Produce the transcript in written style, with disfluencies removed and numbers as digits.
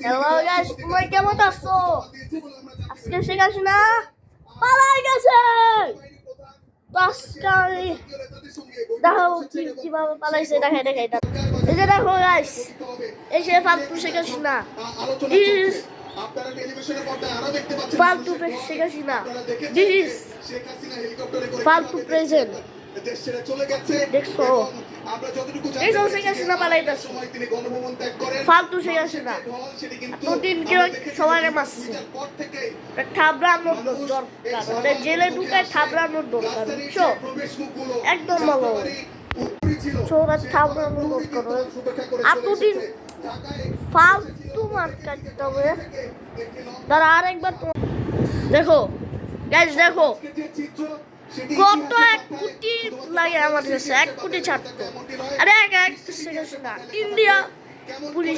Hello guys, তোমরা কেমন আছো? আজকে শেখ হাসিনা পালাই গেছে। তো আজকে আমি দেখো কিভাবে পালাইছে, দেখাই এটা। এই যে দেখো গাইস, এই যে ফালতু শেখ হাসিনা, দিস ফালতু শেখ হাসিনা, দিস ফালতু প্রেজেন্ট। দেখছো এইসব শেখ হাসিনা পালাইতেছে, ফালতু শেখ হাসিনা। এতদিন কেউ সবাই মারছে, থাবড়ানোর দরকার, ওদের জেলে ঢুকায় থাবড়ানোর দরকার, বুঝছো? একদম ভালো ওরা থাবড়ানোর দরকার। এতদিন ফালতু মার কাটতে হবে। তারা আরেকবার দেখো গাইস, দেখো কত 1 কোটি লাগে আমার কাছে, 1 কোটি ছাড়তো। আরে এক শেখ হাসিনা ইন্ডিয়া পুলিশ